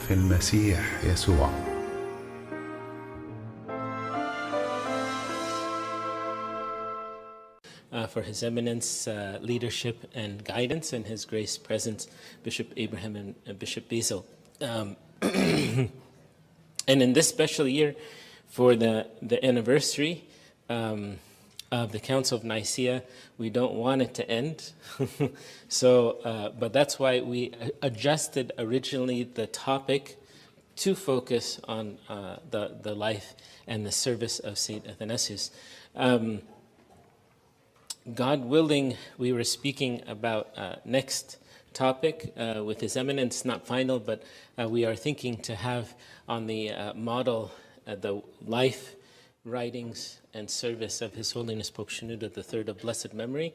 في المسيح يسوع. For His Eminence leadership and guidance, and His grace presence, Bishop Abraham and Bishop Beyzel. And in this special year, for the anniversary of the Council of Nicaea, we don't want it to end. But that's why we adjusted originally the topic to focus on the life and the service of Saint Athanasius. God willing, we were speaking about next topic with His Eminence, not final, but we are thinking to have on the model the life, writings, and service of His Holiness Pope Shenouda III of blessed memory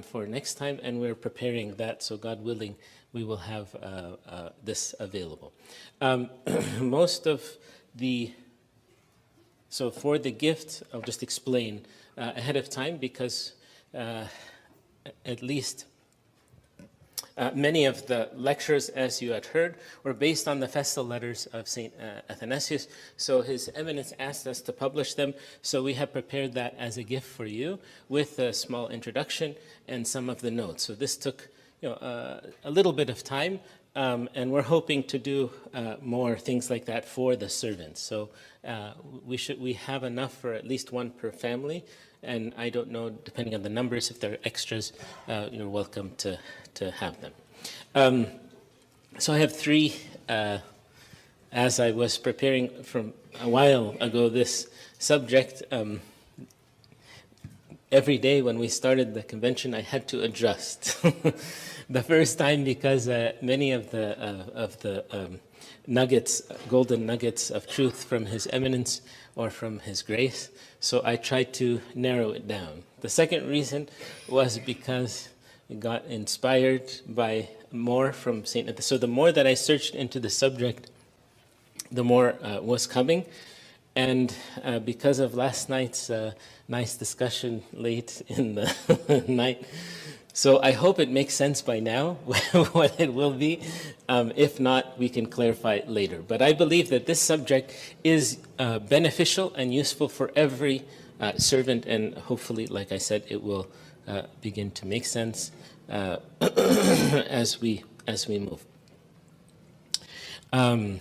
for next time, and we're preparing that, so God willing, we will have this available. Most of the, so for the gift, I'll just explain ahead of time, because at least many of the lectures, as you had heard, were based on the festal letters of St. Athanasius. So His Eminence asked us to publish them. So we have prepared that as a gift for you with a small introduction and some of the notes. So this took a little bit of time, and we're hoping to do more things like that for the servants. So we have enough for at least one per family. And I don't know, depending on the numbers, if there are extras, you're welcome to have them. So I have three, as I was preparing from a while ago this subject, every day when we started the convention, I had to adjust. The first time because many of the nuggets, golden nuggets of truth from His Eminence or from His grace, so I tried to narrow it down. The second reason was because it got inspired by more from St. Athanasius. So the more that I searched into the subject, the more was coming. And because of last night's nice discussion late in the night, so I hope it makes sense by now what it will be. If not, we can clarify it later. But I believe that this subject is beneficial and useful for every servant, and hopefully, like I said, it will begin to make sense as we move. Okay.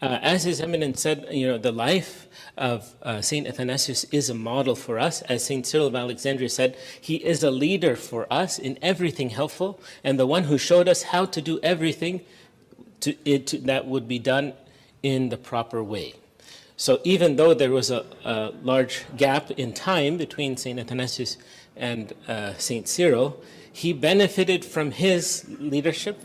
As His Eminence said, the life of St. Athanasius is a model for us. As St. Cyril of Alexandria said, he is a leader for us in everything helpful, and the one who showed us how to do everything that would be done in the proper way. So even though there was a large gap in time between St. Athanasius and St. Cyril, he benefited from his leadership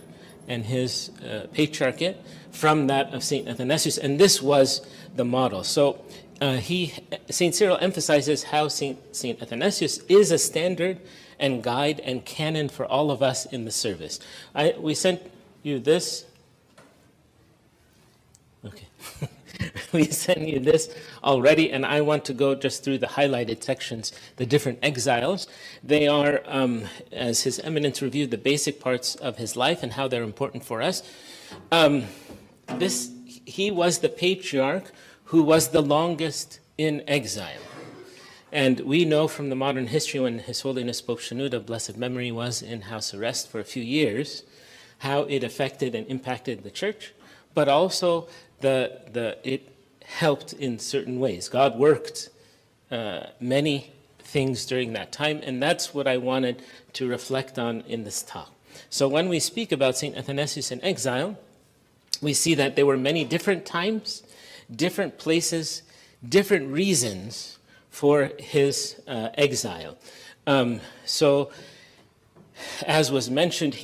and his patriarchate from that of St. Athanasius, and this was the model. So St. Cyril emphasizes how St. Athanasius is a standard and guide and canon for all of us in the service. We sent you this. Okay. We sent you this already, and I want to go just through the highlighted sections, the different exiles. They are, as His Eminence reviewed the basic parts of his life and how they're important for us. He was the patriarch who was the longest in exile. And we know from the modern history, when His Holiness Pope Shenouda of blessed memory was in house arrest for a few years, how it affected and impacted the church, but also it helped in certain ways. God worked many things during that time, and that's what I wanted to reflect on in this talk. So when we speak about St. Athanasius in exile, we see that there were many different times, different places, different reasons for his exile. So as was mentioned,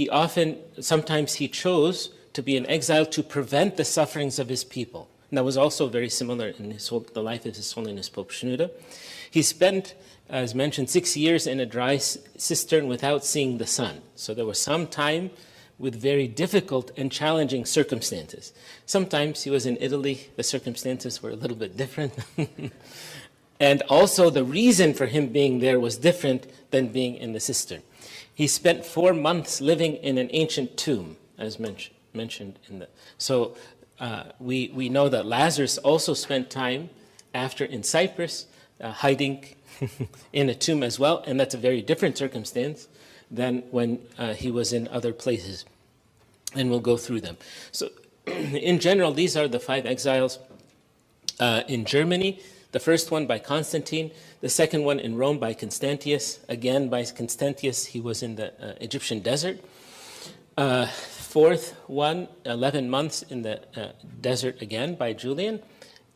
sometimes he chose to be in exile to prevent the sufferings of his people. And that was also very similar in the life of His Holiness Pope Shenouda. He spent, as mentioned, 6 years in a dry cistern without seeing the sun. So there was some time with very difficult and challenging circumstances. Sometimes he was in Italy, the circumstances were a little bit different. And also the reason for him being there was different than being in the cistern. He spent 4 months living in an ancient tomb, as mentioned. mentioned in the... So we know that Lazarus also spent time after in Cyprus, hiding in a tomb as well, and that's a very different circumstance than when he was in other places. And we'll go through them. So in general, these are the 5 exiles in Germany. The first one by Constantine, the second one in Rome by Constantius. Again, by Constantius, he was in the Egyptian desert. Fourth one, 11 months in the desert again by Julian.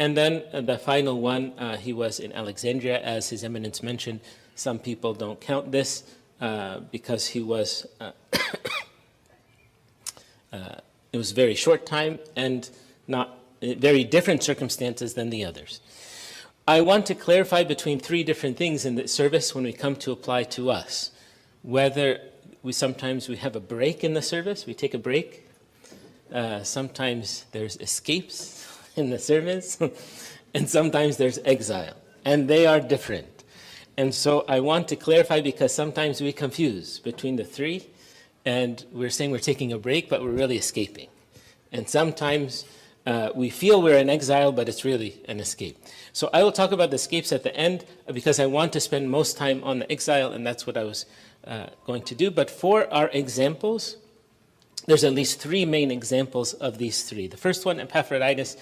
And then the final one, he was in Alexandria, as His Eminence mentioned. Some people don't count this because he was, it was very short time and not very different circumstances than the others. I want to clarify between 3 different things in the service when we come to apply to us. Whether sometimes we have a break in the service, we take a break. Sometimes there's escapes in the service, and sometimes there's exile, and they are different. And so I want to clarify because sometimes we confuse between the 3, and we're saying we're taking a break, but we're really escaping. And sometimes we feel we're in exile, but it's really an escape. So I will talk about the escapes at the end because I want to spend most time on the exile, and that's what I was going to do. But for our examples, there's at least 3 main examples of these 3. The first one, Epaphroditus,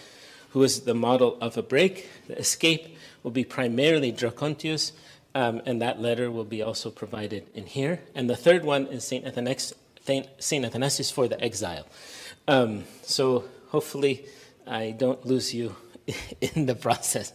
who is the model of a break. The escape will be primarily Dracontius, and that letter will be also provided in here. And the third one is Saint Athanasius for the exile. So hopefully I don't lose you in the process.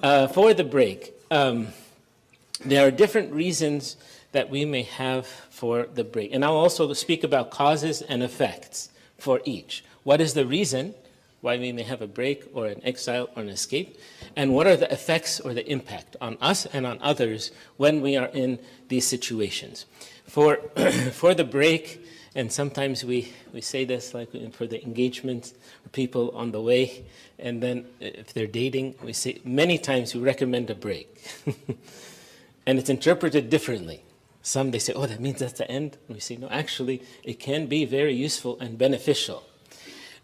For the break, there are different reasons that we may have for the break. And I'll also speak about causes and effects for each. What is the reason why we may have a break or an exile or an escape? And what are the effects or the impact on us and on others when we are in these situations? For the break, and sometimes we say this like for the engagement, people on the way, and then if they're dating, we say many times we recommend a break. And it's interpreted differently. Some, they say, oh, that means that's the end. And we say, no, actually, it can be very useful and beneficial.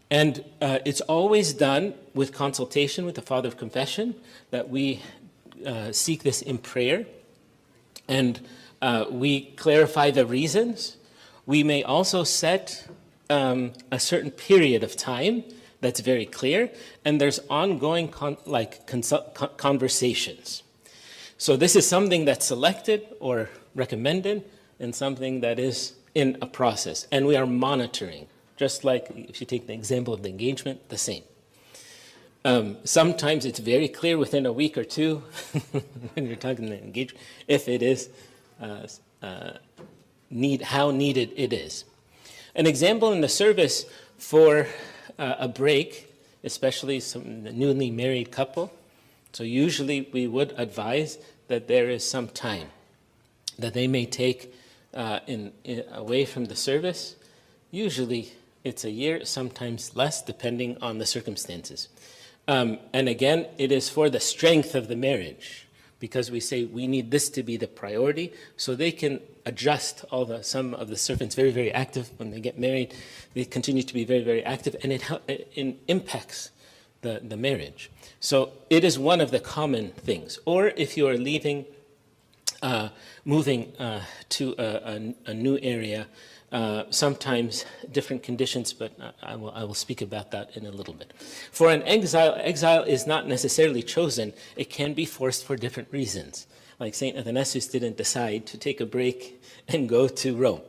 And it's always done with consultation with the Father of Confession, that we seek this in prayer. And we clarify the reasons. We may also set a certain period of time that's very clear, and there's ongoing conversations. So this is something that's selected or recommended, and something that is in a process, and we are monitoring. Just like if you take the example of the engagement, the same. Sometimes it's very clear within a week or 2 when you're talking the engagement, if it is how needed it is. An example in the service for a break, especially some newly married couple. So usually we would advise that there is some time that they may take away from the service. Usually it's a year, sometimes less, depending on the circumstances. And again, it is for the strength of the marriage, because we say we need this to be the priority, so they can adjust some of the servants very, very active when they get married. They continue to be very, very active, and it impacts the marriage. So it is one of the common things. Or if you are leaving, moving to a new area, sometimes different conditions, but I will speak about that in a little bit. For an exile is not necessarily chosen. It can be forced for different reasons. Like St. Athanasius didn't decide to take a break and go to Rome.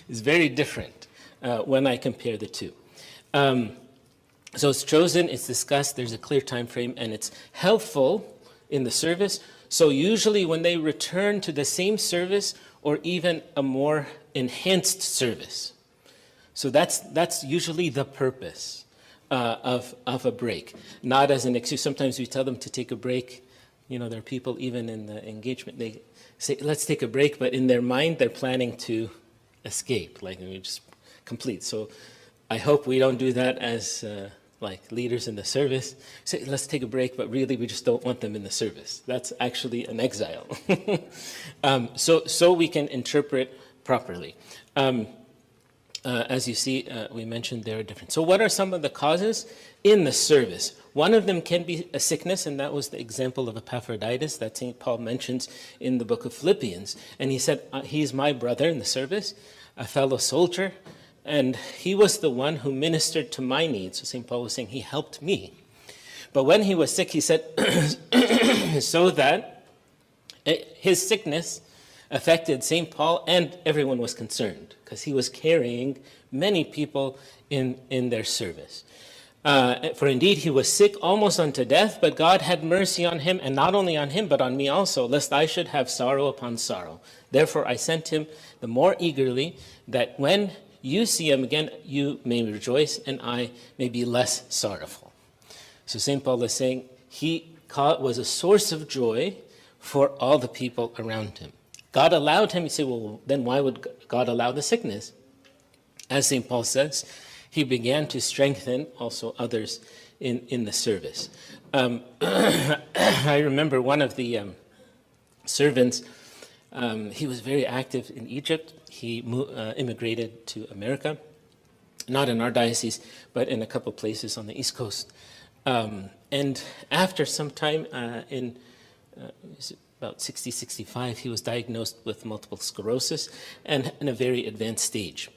It's very different when I compare the two. So it's chosen, it's discussed, there's a clear time frame, and it's helpful in the service. So usually when they return to the same service or even a more enhanced service. So that's usually the purpose of a break, not as an excuse. Sometimes we tell them to take a break. You know, there are people even in the engagement, they say, let's take a break, but in their mind, they're planning to escape, like we just complete. So I hope we don't do that as like leaders in the service. Say, let's take a break, but really we just don't want them in the service. That's actually an exile. So we can interpret properly. as you see, we mentioned there are different. So what are some of the causes in the service? One of them can be a sickness, and that was the example of Epaphroditus that St. Paul mentions in the book of Philippians. And he said, he's my brother in the service, a fellow soldier, and he was the one who ministered to my needs. So St. Paul was saying he helped me. But when he was sick, he said, so that his sickness affected St. Paul, and everyone was concerned because he was carrying many people in their service. For indeed he was sick almost unto death, but God had mercy on him, and not only on him, but on me also, lest I should have sorrow upon sorrow. Therefore I sent him the more eagerly, that when you see him again, you may rejoice, and I may be less sorrowful. So St. Paul is saying he was a source of joy for all the people around him. God allowed him. You say, well, then why would God allow the sickness? As St. Paul says, he began to strengthen also others in the service. I remember one of the servants, he was very active in Egypt. He immigrated to America, not in our diocese, but in a couple places on the East Coast. And after some time in about 60, 65, he was diagnosed with multiple sclerosis and in a very advanced stage.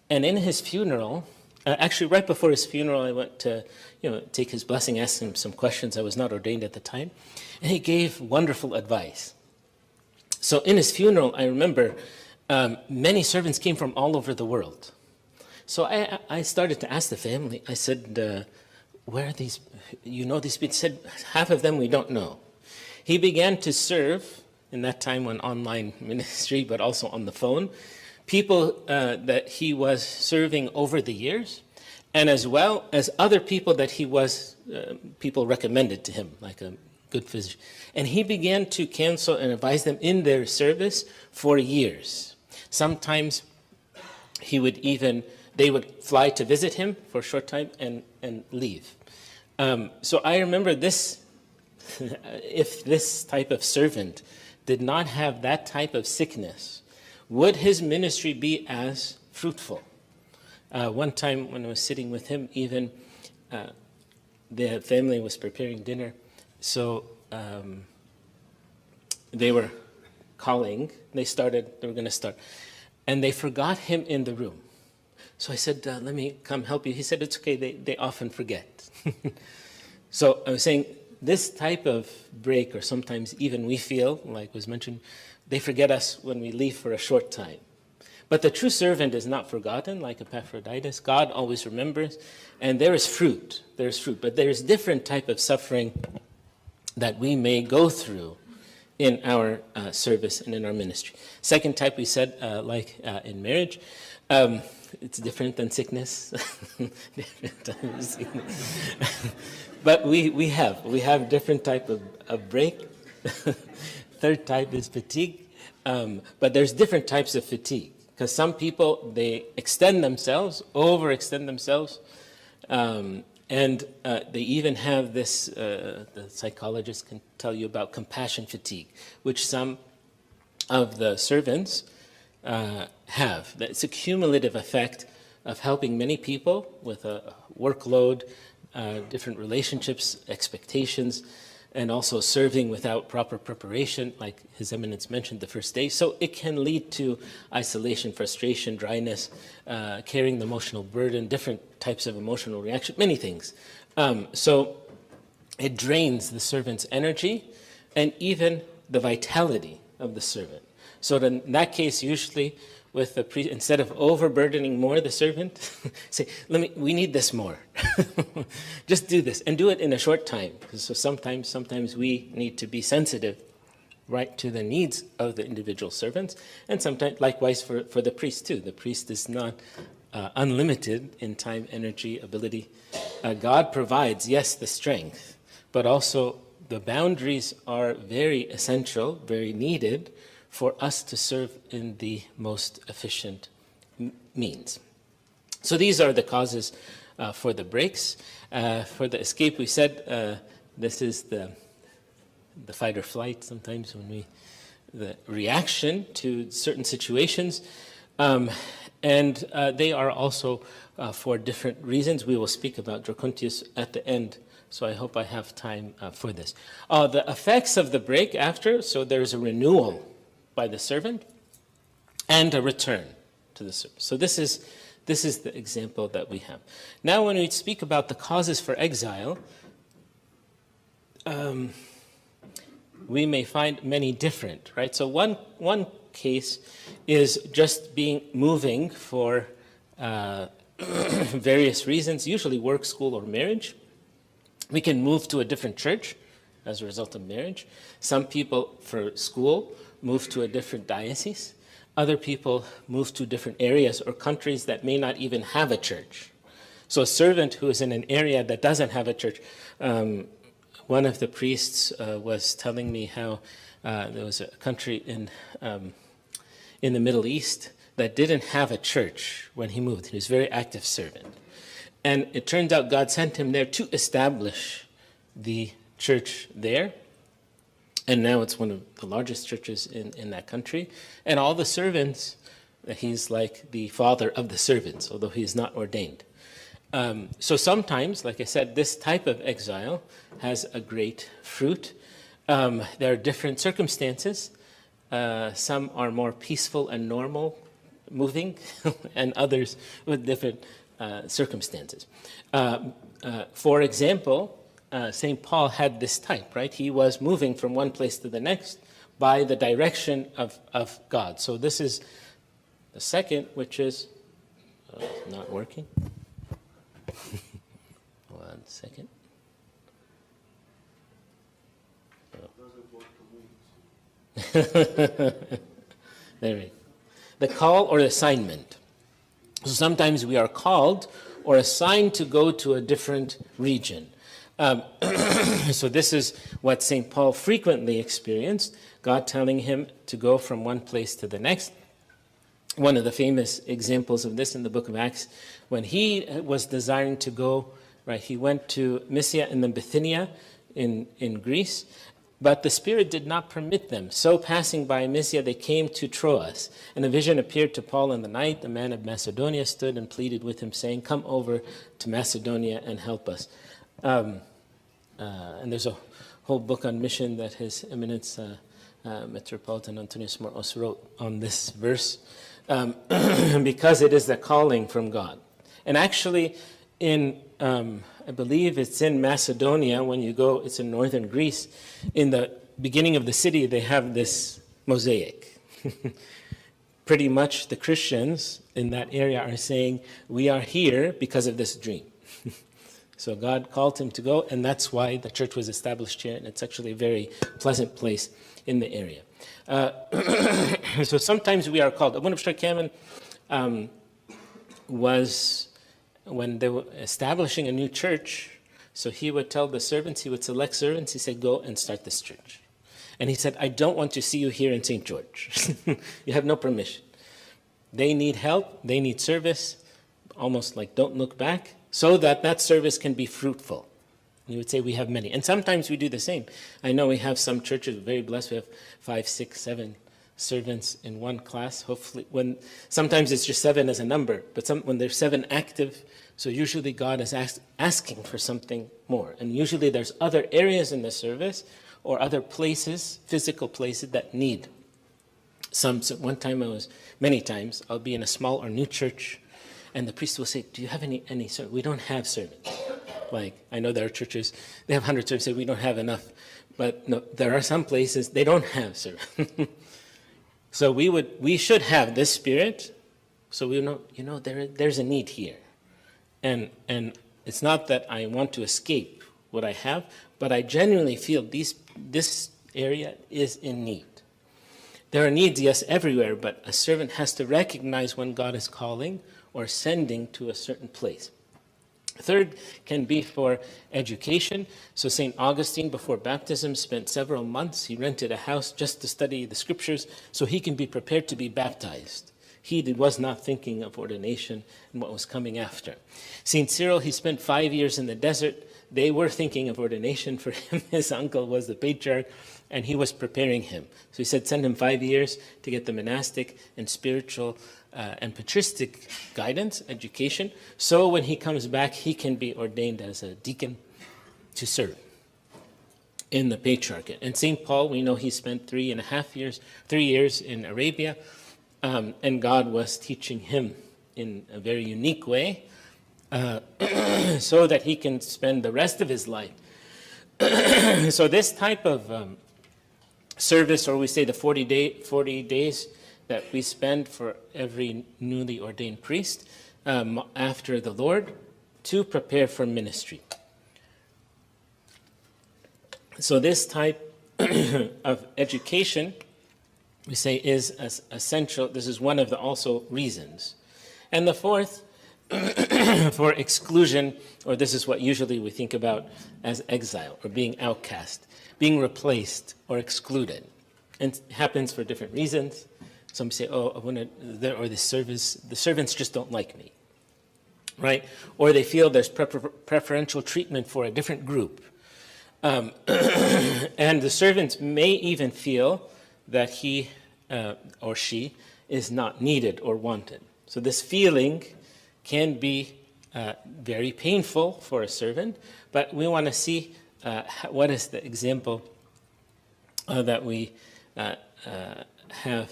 And in his funeral, actually right before his funeral, I went to take his blessing, ask him some questions. I was not ordained at the time. And he gave wonderful advice. So in his funeral, I remember many servants came from all over the world. So I started to ask the family, I said, where are these, these people? He said, half of them we don't know. He began to serve, in that time when online ministry, but also on the phone, people that he was serving over the years, and as well as other people that he was, people recommended to him, like a good physician. And he began to counsel and advise them in their service for years. Sometimes they would fly to visit him for a short time and leave. So I remember this, if this type of servant did not have that type of sickness, would his ministry be as fruitful? One time when I was sitting with him, even the family was preparing dinner, so they were calling, they were going to start, and they forgot him in the room. So I said, let me come help you. He said, it's okay, they often forget. So I was saying, this type of break, or sometimes even we feel, like was mentioned, they forget us when we leave for a short time. But the true servant is not forgotten, like Epaphroditus. God always remembers, and there is fruit. There's fruit, but there's different type of suffering that we may go through in our service and in our ministry. Second type, we said, like in marriage, it's different than sickness. Different type of sickness. But we have different type of break. Third type is fatigue. But there's different types of fatigue. Because some people, they extend themselves, overextend themselves, and they even have this, the psychologists can tell you about compassion fatigue, which some of the servants have. It's a cumulative effect of helping many people with a workload, different relationships, expectations, and also serving without proper preparation, like His Eminence mentioned the first day. So it can lead to isolation, frustration, dryness, carrying the emotional burden, different types of emotional reaction, many things. So it drains the servant's energy and even the vitality of the servant. So in that case, usually with the priest, instead of overburdening more the servant, say, we need this more. Just do this, and do it in a short time. So sometimes we need to be sensitive, right, to the needs of the individual servants, and sometimes likewise for the priest too. The priest is not unlimited in time, energy, ability. God provides, yes, the strength, but also the boundaries are very essential, very needed, for us to serve in the most efficient means. So these are the causes for the breaks. For the escape, we said this is the fight or flight sometimes when the reaction to certain situations. And they are also for different reasons. We will speak about Dracontius at the end, so I hope I have time for this. The effects of the break after, so there's a renewal by the servant and a return to the servant. So this is the example that we have. Now when we speak about the causes for exile, we may find many different, right? So one case is just moving for various reasons, usually work, school, or marriage. We can move to a different church as a result of marriage. Some people for school move to a different diocese. Other people move to different areas or countries that may not even have a church. So a servant who is in an area that doesn't have a church, one of the priests was telling me how there was a country in the Middle East that didn't have a church when he moved. He was a very active servant. And it turns out God sent him there to establish the church there. And now it's one of the largest churches in that country. And all the servants, he's like the father of the servants, although he's not ordained. So sometimes, like I said, this type of exile has a great fruit. There are different circumstances. Some are more peaceful and normal moving, and others with different circumstances. For example, St. Paul had this type, right? He was moving from one place to the next by the direction of God. So this is the second, which is not working. 1 second. There we go. The call or assignment. So sometimes we are called or assigned to go to a different region. So this is what St. Paul frequently experienced, God telling him to go from one place to the next. One of the famous examples of this in the book of Acts, when he was desiring to go, right, he went to Mysia and then Bithynia in Greece, but the Spirit did not permit them. So passing by Mysia, they came to Troas. And a vision appeared to Paul in the night. The man of Macedonia stood and pleaded with him, saying, "Come over to Macedonia and help us." And there's a whole book on mission that His Eminence Metropolitan Antonius Moros wrote on this verse, because it is the calling from God. And actually, I believe it's in Macedonia, when you go, it's in northern Greece, in the beginning of the city, they have this mosaic. Pretty much the Christians in that area are saying, we are here because of this dream. So God called him to go, and that's why the church was established here, and it's actually a very pleasant place in the area. So sometimes we are called. Abuna Bashar Kamen was, when they were establishing a new church, so he would tell the servants, he would select servants, he said, go and start this church. And he said, I don't want to see you here in St. George. You have no permission. They need help, they need service, almost like don't look back, so that that service can be fruitful. You would say we have many. And sometimes we do the same. I know we have some churches, very blessed, we have 5, 6, 7 servants in one class. Hopefully, sometimes it's just 7 as a number, but when there's 7 active, so usually God is asking for something more. And usually there's other areas in the service or other places, physical places that need. So one time many times, I'll be in a small or new church, and the priest will say, do you have any servants? We don't have servants. Like, I know there are churches, they have 100 servants, say we don't have enough. But no, there are some places they don't have servants. So we should have this spirit, so we know, there's a need here. And it's not that I want to escape what I have, but I genuinely feel this area is in need. There are needs, yes, everywhere, but a servant has to recognize when God is calling or sending to a certain place. Third can be for education. So St. Augustine, before baptism, spent several months. He rented a house just to study the scriptures so he can be prepared to be baptized. He was not thinking of ordination and what was coming after. St. Cyril, he spent 5 years in the desert. they were thinking of ordination for him. His uncle was the patriarch, and he was preparing him. So he said, send him 5 years to get the monastic and spiritual and patristic guidance, education, so when he comes back, he can be ordained as a deacon to serve in the patriarchate. And St. Paul, we know he spent 3 years in Arabia, and God was teaching him in a very unique way, so that he can spend the rest of his life. So this type of service, or we say the 40 days that we spend for every newly ordained priest after the Lord to prepare for ministry. So this type of education, we say, is essential. This is one of the also reasons. And the fourth, for exclusion, or this is what usually we think about as exile, or being outcast, being replaced or excluded. And it happens for different reasons. Some say, the servants just don't like me, right? Or they feel there's preferential treatment for a different group. And the servants may even feel that he or she is not needed or wanted. So this feeling can be very painful for a servant, but we want to see what is the example that we have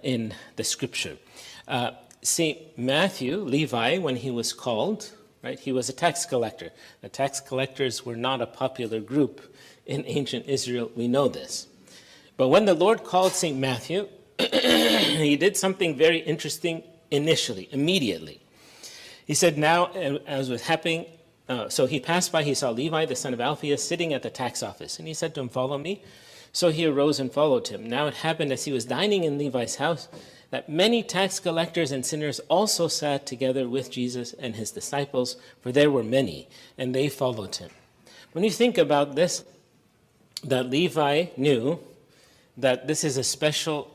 in the scripture. St. Matthew, Levi, when he was called, right, he was a tax collector. The tax collectors were not a popular group in ancient Israel. We know this. But when the Lord called St. Matthew, he did something very interesting immediately. He said, now, as was happening, so he passed by, he saw Levi, the son of Alphaeus, sitting at the tax office. And he said to him, follow me. So he arose and followed him. Now it happened as he was dining in Levi's house that many tax collectors and sinners also sat together with Jesus and his disciples, for there were many, and they followed him. When you think about this, that Levi knew that this is a special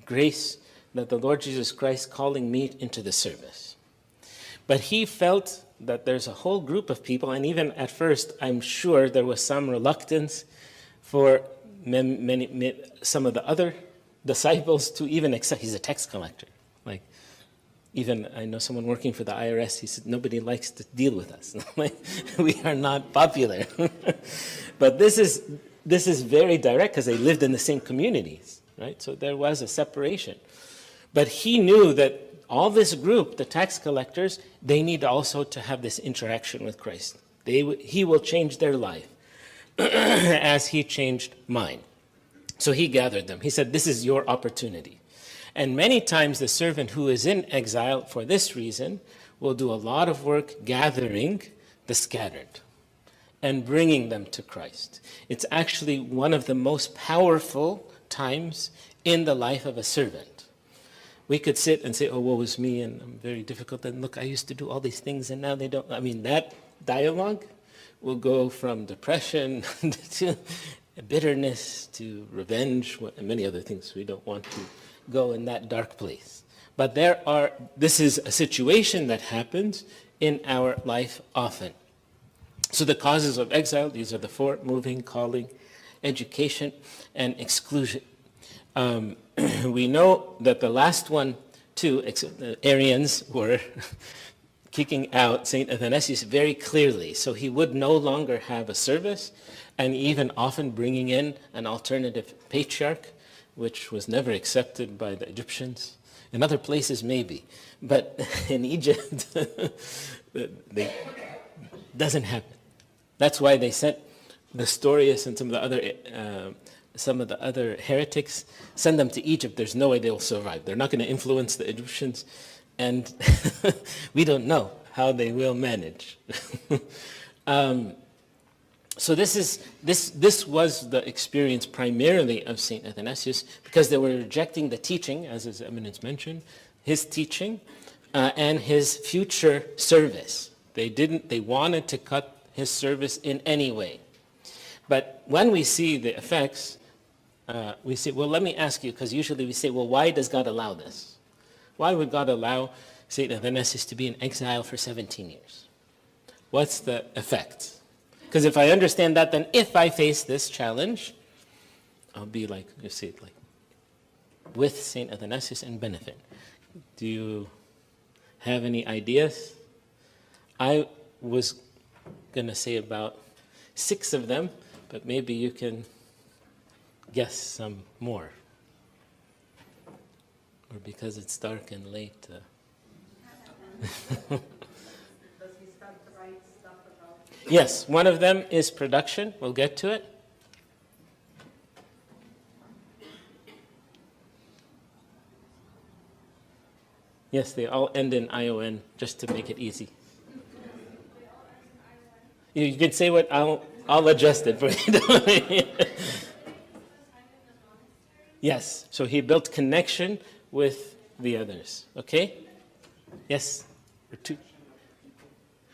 grace that the Lord Jesus Christ calling me into the service. But he felt that there's a whole group of people, and even at first, I'm sure there was some reluctance for some of the other disciples to even accept. He's a tax collector. Like, even I know someone working for the IRS, he said, nobody likes to deal with us. We are not popular. But this is very direct because they lived in the same communities, right? So there was a separation. But he knew that all this group, the tax collectors, they need also to have this interaction with Christ. He will change their life as he changed mine. So he gathered them. He said, this is your opportunity. And many times the servant who is in exile for this reason will do a lot of work gathering the scattered and bringing them to Christ. It's actually one of the most powerful times in the life of a servant. We could sit and say, oh, woe is me, and I'm very difficult, and look, I used to do all these things, and now they don't. I mean, that dialogue will go from depression to bitterness to revenge, and many other things. We don't want to go in that dark place. But this is a situation that happens in our life often. So the causes of exile, these are the four: moving, calling, education, and exclusion. We know that the last one, too, the Arians were kicking out St. Athanasius very clearly. So he would no longer have a service, and even often bringing in an alternative patriarch, which was never accepted by the Egyptians. In other places, maybe. But in Egypt, it doesn't happen. That's why they sent Nestorius and some of the other heretics, send them to Egypt. There's no way they will survive. They're not going to influence the Egyptians, and we don't know how they will manage. So this was the experience primarily of St. Athanasius, because they were rejecting the teaching, as His Eminence mentioned, his teaching and his future service. They wanted to cut his service in any way. But when we see the effects, we say, well, let me ask you, because usually we say, well, why does God allow this? Why would God allow St. Athanasius to be in exile for 17 years? What's the effect? Because if I understand that, then if I face this challenge, I'll be like, you see it, like, with St. Athanasius and benefit. Do you have any ideas? I was going to say about 6 of them, but maybe you can guess some more. Or because it's dark and late. Does he start to write stuff about? Yes, one of them is production. We'll get to it. Yes, they all end in ION just to make it easy. You could say what I'll adjust it for you. Yes, so he built connection with the others. Okay? Yes?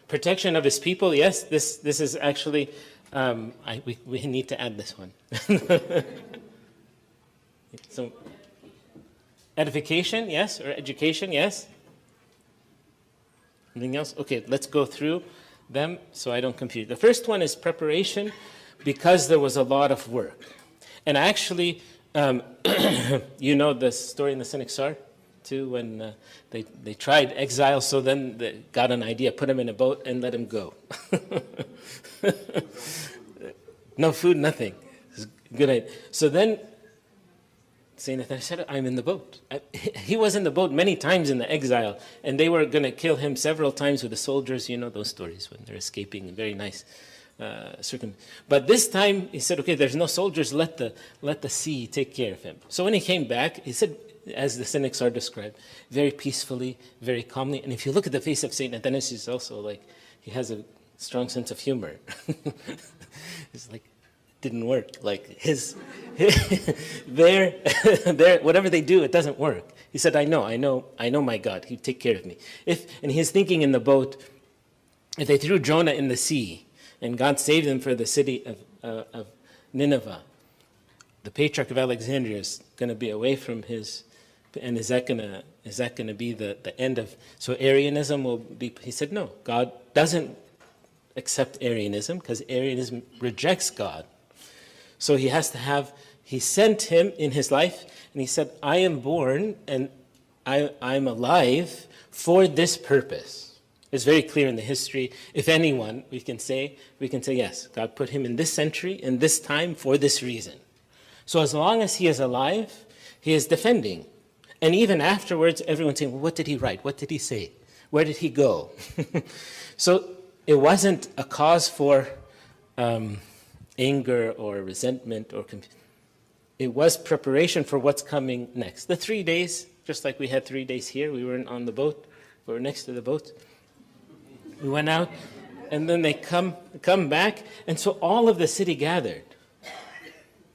Protection of his people. Yes, this is actually, we need to add this one. So, edification, yes, or education, yes. Anything else? Okay, let's go through them so I don't confuse. The first one is preparation, because there was a lot of work. And actually, you know the story in the Synaxar, too, when they tried exile, so then they got an idea, put him in a boat and let him go. No food, nothing. Good idea. So then St. Athanasius said, I'm in the boat. He was in the boat many times in the exile, and they were going to kill him several times with the soldiers. You know those stories when they're escaping. Very nice. But this time he said, okay, there's no soldiers, let the sea take care of him. So when he came back, he said, as the cynics are described, very peacefully, very calmly. And if you look at the face of St. Athanasius also, like, he has a strong sense of humor. It's like, didn't work. Like whatever they do, it doesn't work. He said, I know my God. He'd take care of me. And he's thinking in the boat, if they threw Jonah in the sea and God saved them for the city of Nineveh, the Patriarch of Alexandria is going to be away from his, and is that going to be the end of, so Arianism will be, he said, no, God doesn't accept Arianism because Arianism rejects God. So he has to have, he sent him in his life, and he said, I am born and I'm alive for this purpose. It's very clear in the history. If anyone, we can say, yes, God put him in this century, in this time, for this reason. So as long as he is alive, he is defending. And even afterwards, everyone's saying, well, what did he write? What did he say? Where did he go? So it wasn't a cause for anger or resentment or it was preparation for what's coming next. The 3 days, just like we had 3 days here, we weren't on the boat, we were next to the boat. We went out, and then they come back, and so all of the city gathered.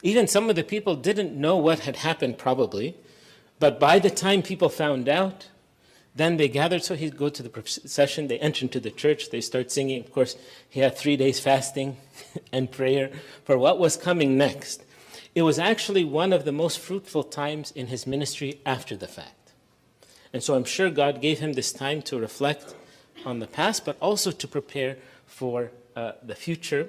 Even some of the people didn't know what had happened probably, but by the time people found out, then they gathered, so he'd go to the procession, they enter into the church, they start singing. Of course, he had 3 days fasting and prayer for what was coming next. It was actually one of the most fruitful times in his ministry after the fact. And so I'm sure God gave him this time to reflect on the past, but also to prepare for the future.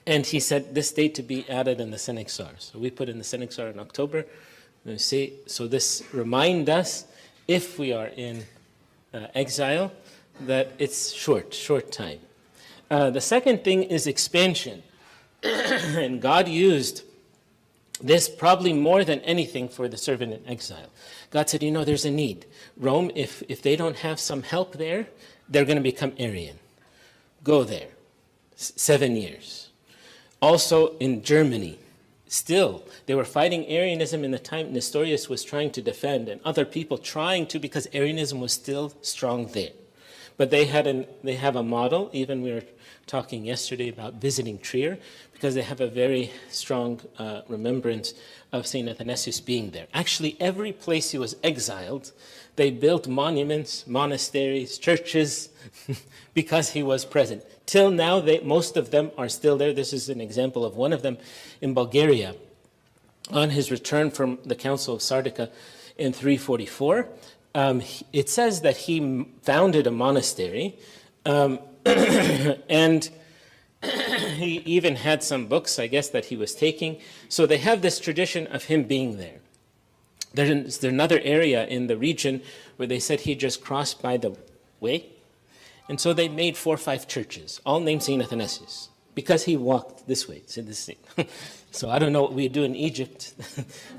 And he said this date to be added in the Synaxar. So we put in the Synaxar in October. And so this remind us, if we are in exile, that it's short time. The second thing is expansion. And God used this probably more than anything for the servant in exile. God said, there's a need. Rome, if they don't have some help there, they're going to become Arian. Go there. 7 years. Also in Germany, still, they were fighting Arianism in the time Nestorius was trying to defend, and other people trying to, because Arianism was still strong there. But they have a model. Even we were talking yesterday about visiting Trier, because they have a very strong remembrance of St. Athanasius being there. Actually, every place he was exiled, they built monuments, monasteries, churches, because he was present. Till now, most of them are still there. This is an example of one of them in Bulgaria. On his return from the Council of Sardica in 344, it says that he founded a monastery, and he even had some books, I guess, that he was taking. So they have this tradition of him being there. There's another area in the region where they said he just crossed by the way. And so they made 4 or 5 churches, all named St. Athanasius, because he walked this way. So I don't know what we'd do in Egypt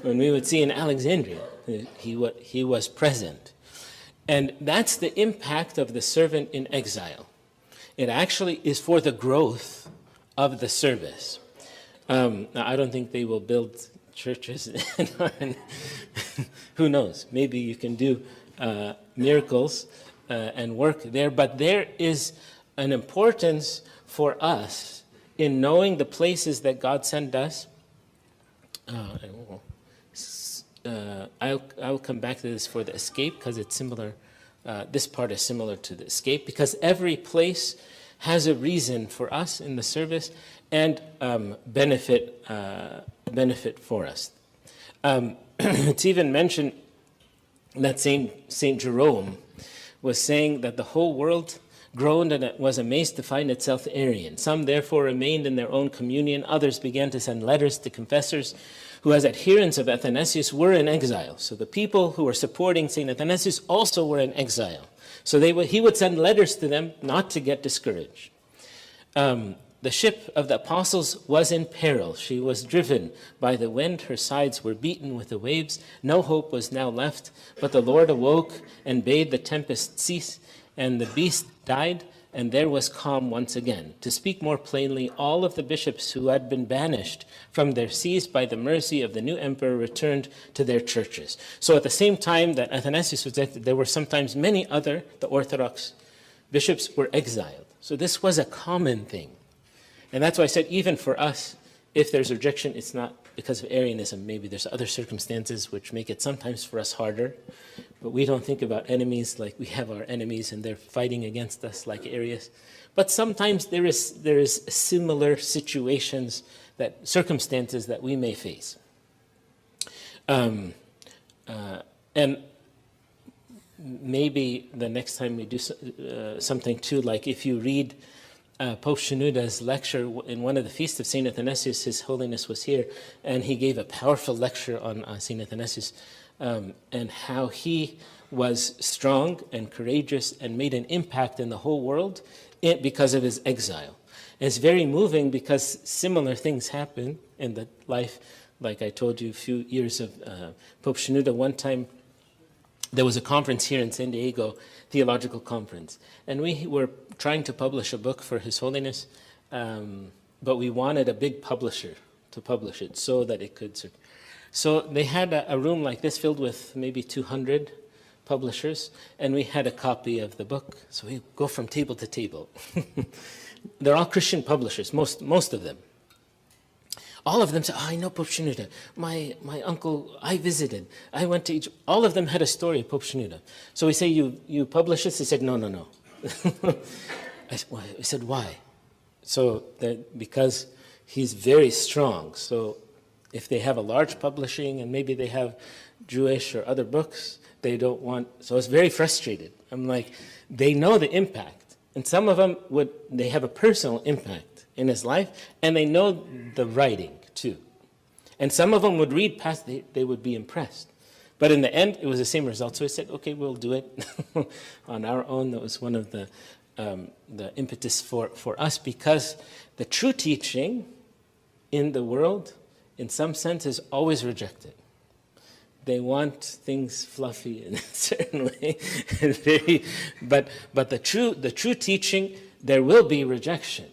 when we would see in Alexandria. He was present. And that's the impact of the servant in exile. It actually is for the growth of the service. Now, I don't think they will build churches. Who knows? Maybe you can do miracles and work there. But there is an importance for us in knowing the places that God sent us. I'll come back to this for the escape because it's similar. This part is similar to the escape because every place has a reason for us in the service and benefit for us. It's even mentioned that Saint Jerome was saying that the whole world groaned and it was amazed to find itself Arian. Some therefore remained in their own communion. Others began to send letters to confessors who, as adherents of Athanasius, were in exile. So the people who were supporting St. Athanasius also were in exile. So he would send letters to them not to get discouraged. The ship of the apostles was in peril. She was driven by the wind. Her sides were beaten with the waves. No hope was now left. But the Lord awoke and bade the tempest cease, and the beast died, and there was calm once again. To speak more plainly, all of the bishops who had been banished from their sees by the mercy of the new emperor returned to their churches. So at the same time that Athanasius was dead, there were sometimes many other, the Orthodox bishops were exiled. So this was a common thing. And that's why I said, even for us, if there's rejection, it's not because of Arianism. Maybe there's other circumstances which make it sometimes for us harder. But we don't think about enemies like we have our enemies and they're fighting against us like Arius. But sometimes there is similar situations, circumstances that we may face. And maybe the next time we do something too, like if you read Pope Shenouda's lecture in one of the feasts of St. Athanasius, His Holiness was here, and he gave a powerful lecture on St. Athanasius and how he was strong and courageous and made an impact in the whole world because of his exile. And it's very moving because similar things happen in the life, like I told you, a few years of Pope Shenouda. One time, there was a conference here in San Diego, theological conference, and we were trying to publish a book for His Holiness, but we wanted a big publisher to publish it so that it could. So they had a room like this filled with maybe 200 publishers, and we had a copy of the book. So we go from table to table. They're all Christian publishers, most of them. All of them said, I know Pope Shenouda. My uncle, I visited. I went to Egypt. All of them had a story of Pope Shenouda. So we say, you publish this? They said, no. I said, why? So because he's very strong. So if they have a large publishing and maybe they have Jewish or other books, they don't want, so it's very frustrated. I'm like, they know the impact. And some of them they have a personal impact in his life, and they know the writing too. And some of them would read past, they would be impressed. But in the end, it was the same result. So I said, okay, we'll do it on our own. That was one of the impetus for us, because the true teaching in the world, in some sense, is always rejected. They want things fluffy in a certain way, but the true teaching, there will be rejection.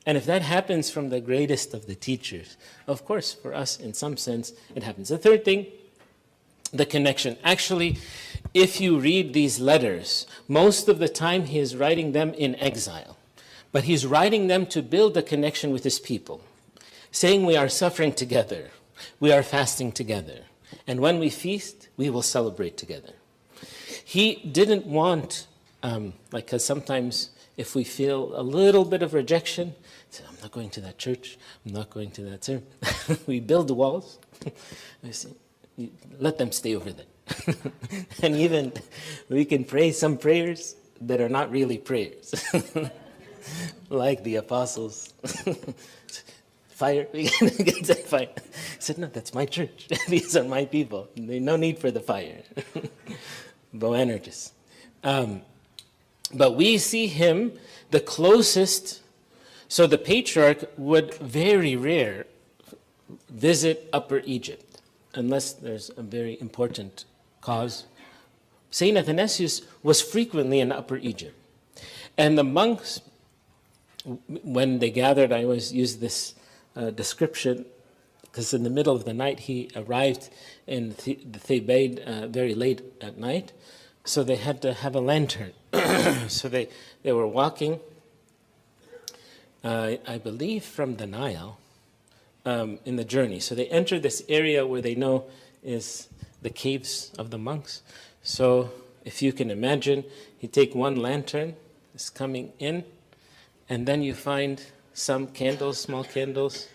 And if that happens from the greatest of the teachers, of course, for us, in some sense, it happens. The third thing, the connection. Actually, if you read these letters, most of the time he is writing them in exile. But he's writing them to build a connection with his people, saying we are suffering together, we are fasting together, and when we feast, we will celebrate together. He didn't want, because sometimes if we feel a little bit of rejection, say, I'm not going to that church, I'm not going to that service. We build the walls. We say, let them stay over there. And even we can pray some prayers that are not really prayers. like the apostles. Fire, we gotta get that fire. He said, no, that's my church. These are my people. There's no need for the fire. Boanerges. But we see him the closest. So the patriarch would very rare visit Upper Egypt, unless there's a very important cause. Saint Athanasius was frequently in Upper Egypt. And the monks, when they gathered, I always use this description, because in the middle of the night he arrived in the Thebaid very late at night, so they had to have a lantern. So they were walking, I believe from the Nile, in the journey. So they enter this area where they know is the caves of the monks. So if you can imagine, you take one lantern, it's coming in, and then you find some candles, small candles,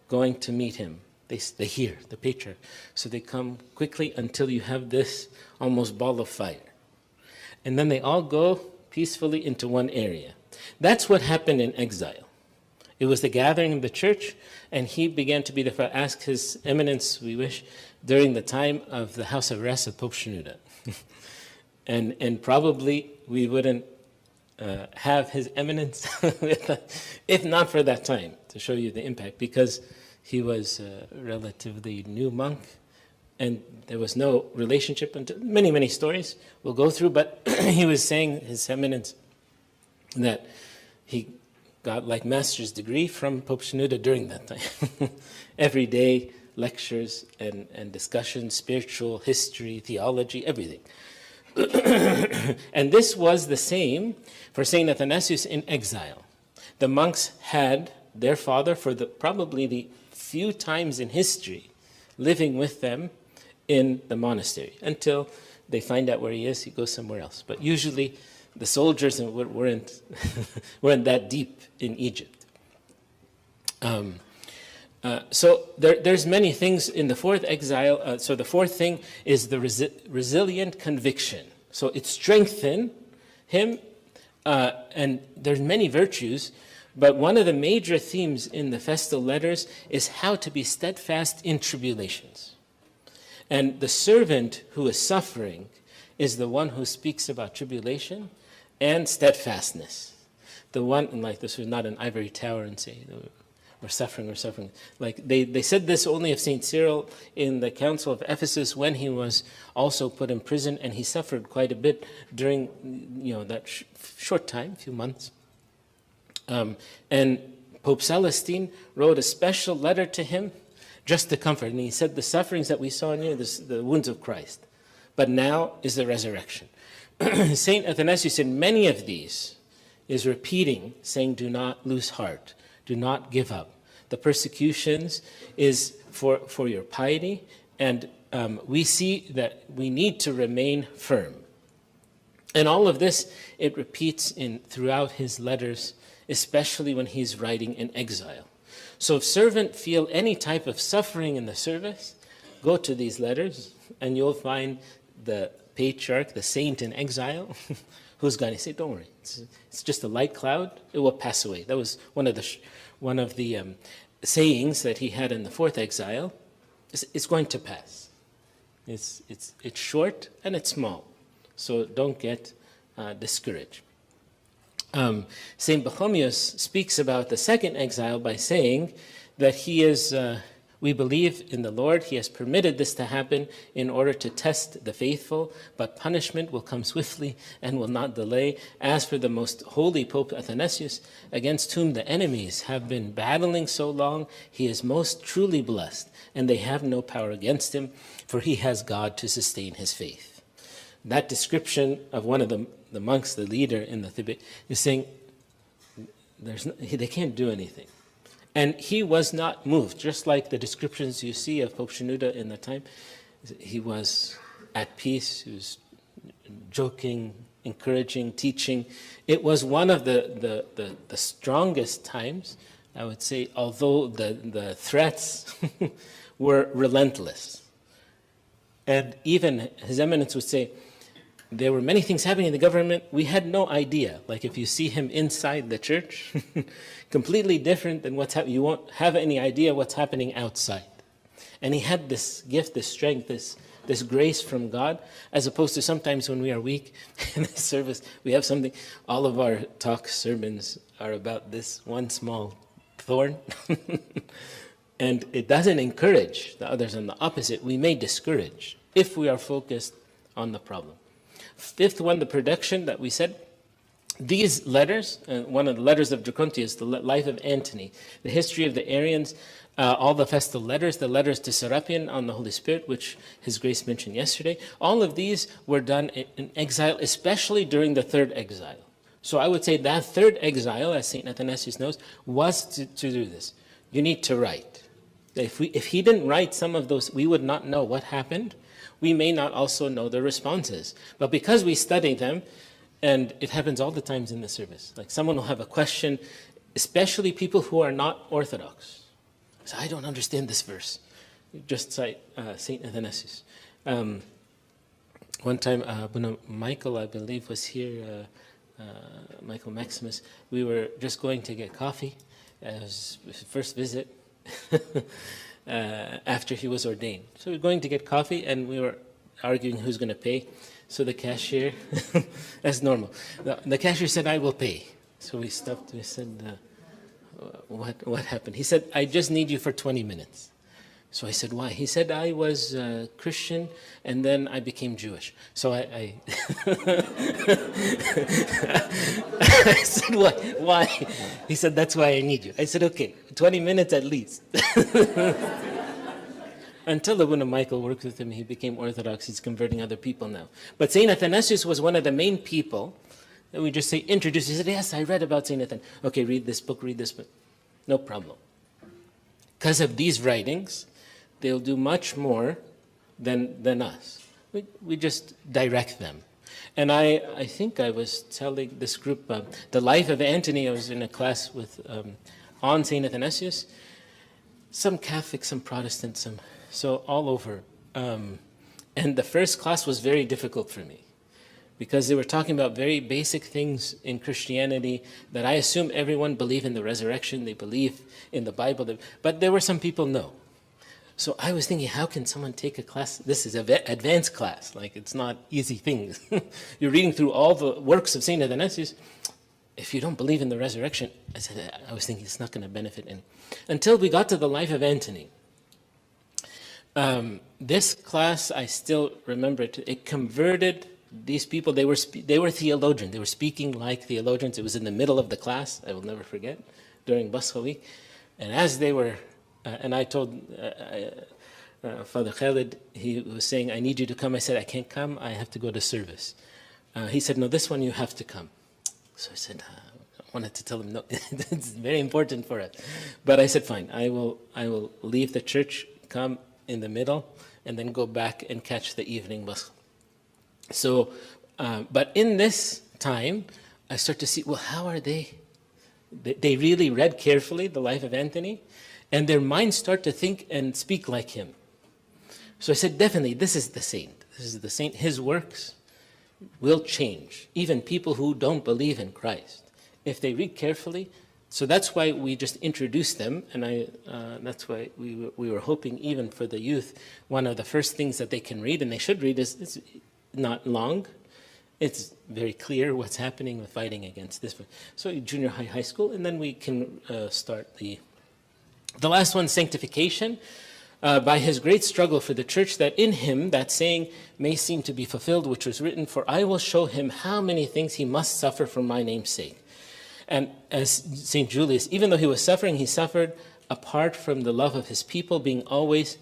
going to meet him. They hear the patriarch. So they come quickly until you have this almost ball of fire. And then they all go peacefully into one area. That's what happened in exile. It was the gathering of the church, and he began to be the ask His Eminence, we wish, during the time of the house arrest of Pope Shenouda. and probably we wouldn't have His Eminence if not for that time, to show you the impact, because he was a relatively new monk, and there was no relationship until many stories we'll go through, but he was saying, His Eminence, that he got like master's degree from Pope Shenouda during that time. Every day, lectures and discussions, spiritual, history, theology, everything. And this was the same for St. Athanasius in exile. The monks had their father, for probably the few times in history, living with them in the monastery. Until they find out where he is, he goes somewhere else. But usually the soldiers weren't that deep in Egypt. So there's many things in the fourth exile. So the fourth thing is the resilient conviction. So it strengthened him, and there's many virtues, but one of the major themes in the festal letters is how to be steadfast in tribulations. And the servant who is suffering is the one who speaks about tribulation and steadfastness. The one, and like this was not an ivory tower and say, we're suffering. Like they said this only of St. Cyril in the Council of Ephesus when he was also put in prison, and he suffered quite a bit during that short time, few months. And Pope Celestine wrote a special letter to him just to comfort. And he said, the sufferings that we saw in you, the wounds of Christ, but now is the resurrection. St. Athanasius in many of these is repeating, saying, do not lose heart. Do not give up. The persecutions is for your piety, and we see that we need to remain firm. And all of this, it repeats throughout his letters, especially when he's writing in exile. So if servant feel any type of suffering in the service, go to these letters, and you'll find the patriarch, the saint in exile, who's going to say, don't worry, it's just a light cloud, it will pass away. That was one of the sayings that he had in the fourth exile. It's going to pass. It's short and it's small, so don't get discouraged. St. Bohemius speaks about the second exile by saying that he is, we believe in the Lord, he has permitted this to happen in order to test the faithful, but punishment will come swiftly and will not delay. As for the most holy Pope Athanasius, against whom the enemies have been battling so long, he is most truly blessed, and they have no power against him, for he has God to sustain his faith. That description of one of the monks, the leader in the Tibet, is saying they can't do anything. And he was not moved, just like the descriptions you see of Pope Shenouda in the time. He was at peace, he was joking, encouraging, teaching. It was one of the strongest times, I would say, although the threats were relentless. And even His Eminence would say, there were many things happening in the government. We had no idea. Like if you see him inside the church, completely different than what's happening. You won't have any idea what's happening outside. And he had this gift, this strength, this grace from God, as opposed to sometimes when we are weak in the service, we have something. All of our talks, sermons are about this one small thorn. And it doesn't encourage the others. On the opposite, we may discourage if we are focused on the problem. Fifth one, the production that we said. These letters, one of the letters of Dracontius, the life of Antony, the history of the Arians, all the festal letters, the letters to Serapion on the Holy Spirit, which His Grace mentioned yesterday, all of these were done in exile, especially during the third exile. So I would say that third exile, as St. Athanasius knows, was to do this. You need to write. If he didn't write some of those, we would not know what happened. We may not also know the responses. But because we study them, and it happens all the times in the service, like someone will have a question, especially people who are not Orthodox. So I don't understand this verse. Just cite St. Athanasius. One time, Michael, I believe, was here, Michael Maximus. We were just going to get coffee. It was his first visit after he was ordained. So we were going to get coffee, and we were arguing who's going to pay. So the cashier, as normal, the cashier said, "I will pay." So we stopped. We said, what happened? He said, "I just need you for 20 minutes. So I said, "Why?" He said, "I was Christian and then I became Jewish." So I I said, "Why?" He said, "That's why I need you." I said, "Okay, 20 minutes at least." Until when Michael worked with him, he became Orthodox. He's converting other people now. But St. Athanasius was one of the main people that we just say, introduce. He said, "Yes, I read about St. Athanasius." "Okay, read this book, read this book." No problem. Because of these writings, they'll do much more than us. We just direct them. And I think I was telling this group, the life of Antony, I was in a class with on St. Athanasius, some Catholics, some Protestants, so all over. And the first class was very difficult for me because they were talking about very basic things in Christianity that I assume everyone believe in the resurrection, they believe in the Bible, but there were some people no. So I was thinking, how can someone take a class? This is an advanced class, like it's not easy things. You're reading through all the works of St. Athanasius. If you don't believe in the resurrection, I was thinking it's not going to benefit any. Until we got to the life of Antony. This class, I still remember it. It converted these people. They were theologians. They were speaking like theologians. It was in the middle of the class. I will never forget, during Basra week. And as they were, and I told Father Khalid, he was saying, "I need you to come." I said, "I can't come. I have to go to service." He said, "No, this one you have to come." So I said, I wanted to tell him, "No, it's very important for us." But I said, "Fine, I will leave the church, come in the middle, and then go back and catch the evening bus." So, but in this time, I start to see, well, how are they? They really read carefully the life of Antony, and their minds start to think and speak like him. So I said, definitely, this is the saint. This is the saint. His works will change even people who don't believe in Christ if they read carefully. So that's why we just introduced them, and that's why we were hoping even for the youth, one of the first things that they can read, and they should read, is it's not long. It's very clear what's happening with fighting against this. So junior high school, and then we can start the last one, sanctification. By his great struggle for the church, that in him that saying may seem to be fulfilled, which was written, "For I will show him how many things he must suffer for my name's sake." And as St. Julius, even though he was suffering, he suffered apart from the love of his people, being always,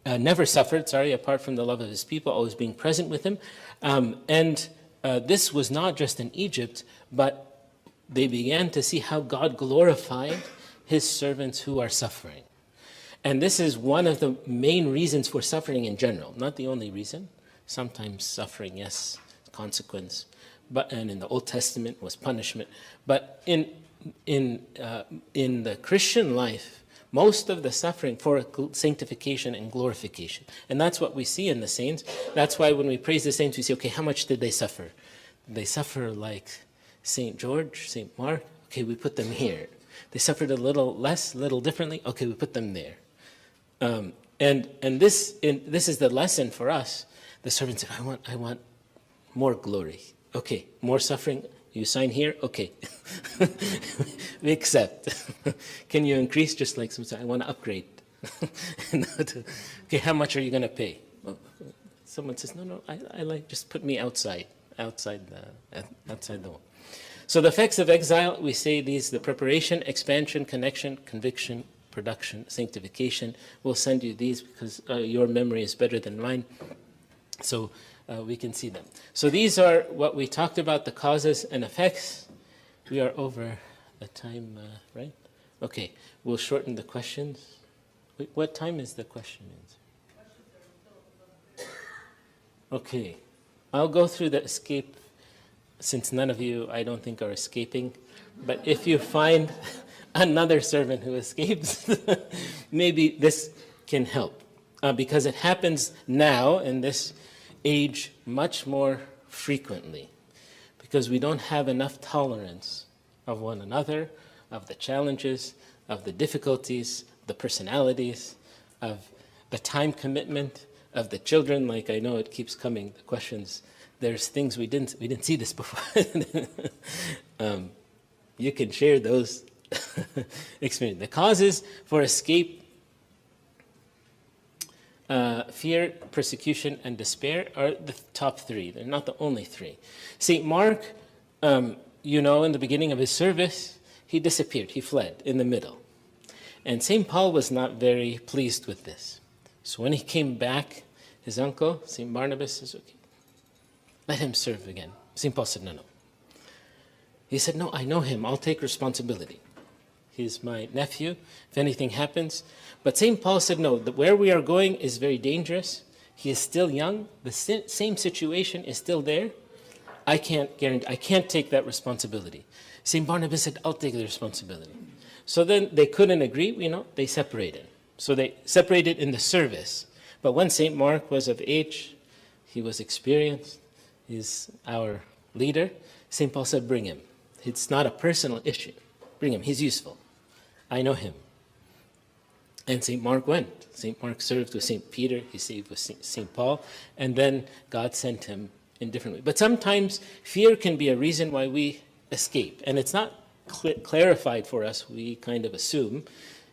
never suffered, apart from the love of his people, always being present with him. And this was not just in Egypt, but they began to see how God glorified his servants who are suffering. And this is one of the main reasons for suffering in general, not the only reason. Sometimes suffering, yes, consequence, and in the Old Testament was punishment. But in the Christian life, most of the suffering for sanctification and glorification. And that's what we see in the saints. That's why when we praise the saints, we say, okay, how much did they suffer? Did they suffer like St. George, St. Mark? Okay, we put them here. They suffered a little less, a little differently. Okay, we put them there. And this is the lesson for us. The servant said, I want more glory. Okay, more suffering. You sign here? Okay. We accept. Can you increase? Just like I want to upgrade. Okay, how much are you going to pay? Well, someone says, no, I like, just put me outside the wall. So the effects of exile, we say these: the preparation, expansion, connection, conviction, production, sanctification. We'll send you these because your memory is better than mine. So we can see them. So these are what we talked about, the causes and effects. We are over the time, right? Okay, we'll shorten the questions. Wait, what time is the question answer? Okay, I'll go through the escape, since none of you, I don't think, are escaping. But if you find another servant who escapes, maybe this can help. Because it happens now in this age much more frequently. Because we don't have enough tolerance of one another, of the challenges, of the difficulties, the personalities, of the time commitment, of the children. Like, I know it keeps coming, the questions. There's things we didn't see this before. You can share those experiences. The causes for escape, fear, persecution, and despair are the top three. They're not the only three. St. Mark, in the beginning of his service, he disappeared. He fled in the middle. And St. Paul was not very pleased with this. So when he came back, his uncle, St. Barnabas, says, okay, let him serve again. St. Paul said, no. He said, no, I know him. I'll take responsibility. He's my nephew, if anything happens. But St. Paul said, no, where we are going is very dangerous. He is still young. The same situation is still there. I can't take that responsibility. St. Barnabas said, I'll take the responsibility. So then they couldn't agree, they separated. So they separated in the service. But when St. Mark was of age, he was experienced, he's our leader, St. Paul said, bring him. It's not a personal issue. Bring him, he's useful. I know him. And St. Mark went. St. Mark served with St. Peter, he served with St. Paul, and then God sent him in different ways. But sometimes fear can be a reason why we escape. And it's not clarified for us, we kind of assume.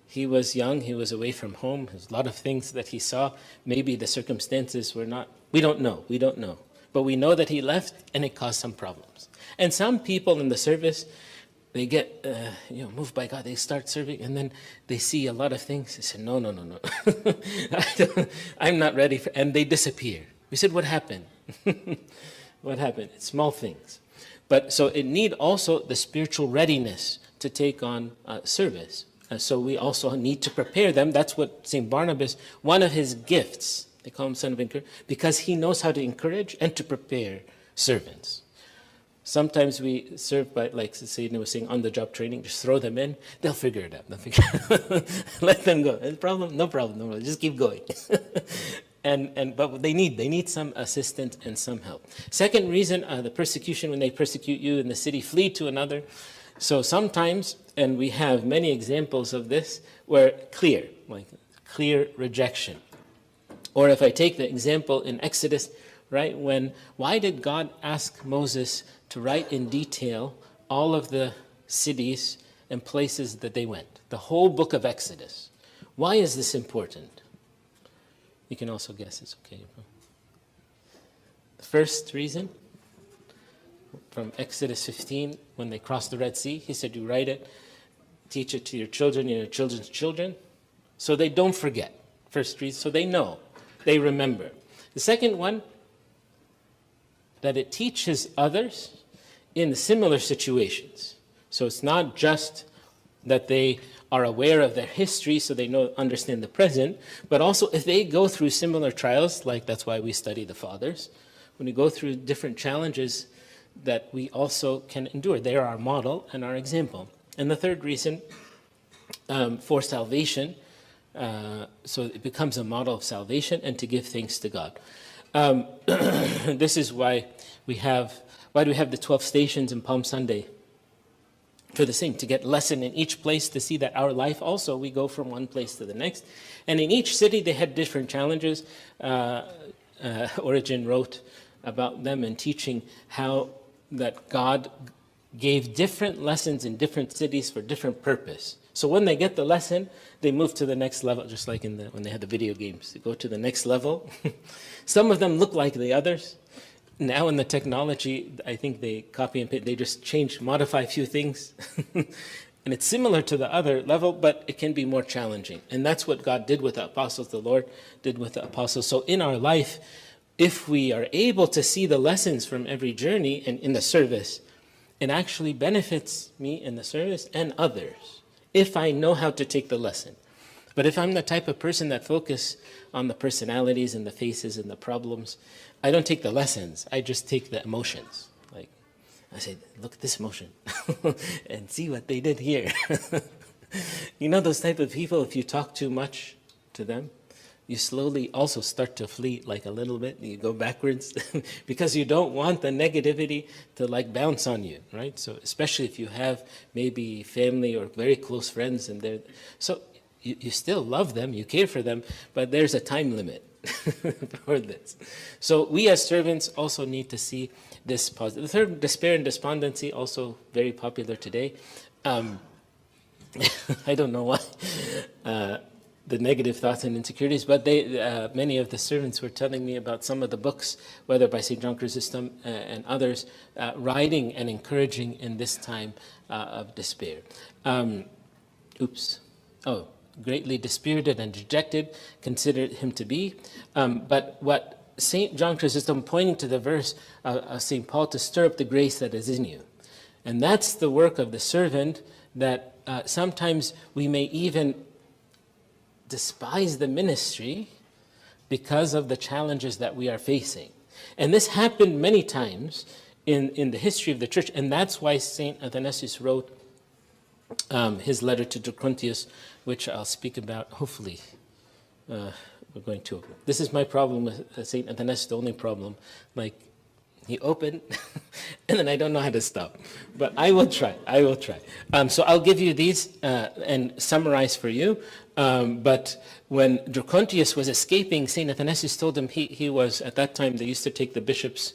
He was young, he was away from home, there's a lot of things that he saw. Maybe the circumstances were not, we don't know. But we know that he left and it caused some problems. And some people in the service, they get moved by God, they start serving, and then they see a lot of things. They say, no. I'm not ready for, and they disappear. We said, what happened? What happened? It's small things. But so it need also the spiritual readiness to take on service. So we also need to prepare them. That's what St. Barnabas, one of his gifts, they call him son of encouragement, because he knows how to encourage and to prepare servants. Sometimes we serve by, like Sayyidina was saying, on-the-job training. Just throw them in. They'll figure it out. Let them go. No problem. Just keep going. But they need some assistance and some help. Second reason, the persecution, when they persecute you in the city, flee to another. So sometimes, and we have many examples of this, where clear rejection. Or if I take the example in Exodus, right, why did God ask Moses to write in detail all of the cities and places that they went? The whole book of Exodus. Why is this important? You can also guess, it's okay. The first reason, from Exodus 15, when they crossed the Red Sea, he said, you write it, teach it to your children and your children's children, so they don't forget. First reason, so they know, they remember. The second one, that it teaches others in similar situations. So it's not just that they are aware of their history so they understand the present, but also if they go through similar trials, like that's why we study the fathers, when we go through different challenges that we also can endure. They are our model and our example. And the third reason, for salvation. So it becomes a model of salvation and to give thanks to God. This is why do we have the 12 stations in Palm Sunday for the same, to get lesson in each place, to see that our life also, we go from one place to the next. And in each city, they had different challenges. Origen wrote about them and teaching how that God gave different lessons in different cities for different purpose. So when they get the lesson, they move to the next level, just like when they had the video games. They go to the next level. Some of them look like the others. Now in the technology, I think they copy and paste. They just modify a few things. And it's similar to the other level, but it can be more challenging. And that's what God did with the apostles, the Lord did with the apostles. So in our life, if we are able to see the lessons from every journey and in the service, it actually benefits me in the service and others, if I know how to take the lesson. But if I'm the type of person that focus on the personalities and the faces and the problems, I don't take the lessons, I just take the emotions. Like, I say, look at this emotion and see what they did here. You know those type of people, if you talk too much to them, you slowly also start to flee like a little bit. You go backwards because you don't want the negativity to like bounce on you, right? So especially if you have maybe family or very close friends and they're, so you still love them, you care for them, but there's a time limit for this. So we as servants also need to see this positive. The third, despair and despondency, also very popular today. I don't know why. The negative thoughts and insecurities, but many of the servants were telling me about some of the books, whether by St. John Chrysostom and others, writing and encouraging in this time of despair. Greatly dispirited and dejected, considered him to be. But what St. John Chrysostom, pointing to the verse of St. Paul, to stir up the grace that is in you. And that's the work of the servant, that sometimes we may even despise the ministry because of the challenges that we are facing. And this happened many times in the history of the church, and that's why St. Athanasius wrote his letter to Dracuntius, which I'll speak about, hopefully. We're going to open. This is my problem with St. Athanasius, the only problem. Like, he opened, and then I don't know how to stop. But I will try. So I'll give you these and summarize for you. But when Dracuntius was escaping, St. Athanasius told him he was, at that time, they used to take the bishops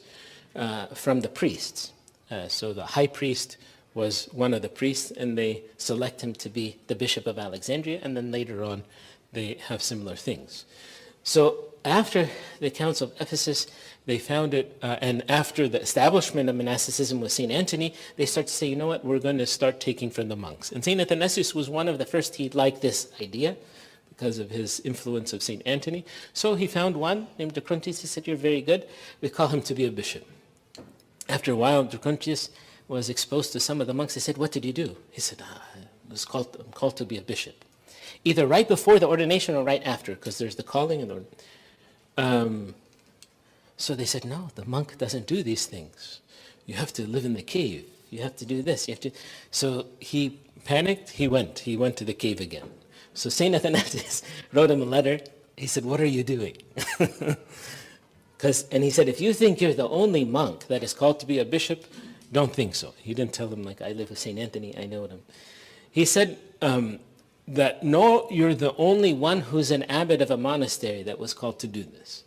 from the priests. So the high priest was one of the priests, and they select him to be the Bishop of Alexandria, and then later on, they have similar things. So after the Council of Ephesus, they found it, and after the establishment of monasticism with St. Anthony, they start to say, you know what, we're going to start taking from the monks. And St. Athanasius was one of the first. He liked this idea because of his influence of St. Anthony. So he found one named Dracuntius. He said, you're very good. We call him to be a bishop. After a while, Dracuntius was exposed to some of the monks. They said, what did you do? He said, I'm called to be a bishop. Either right before the ordination or right after, because there's the calling and the so they said, no, the monk doesn't do these things. You have to live in the cave. You have to do this. You have to. So he panicked. He went to the cave again. So St. Athanasius wrote him a letter. He said, what are you doing? And he said, if you think you're the only monk that is called to be a bishop, don't think so. He didn't tell him, like, I live with St. Anthony, I know him. He said that, no, you're the only one who's an abbot of a monastery that was called to do this.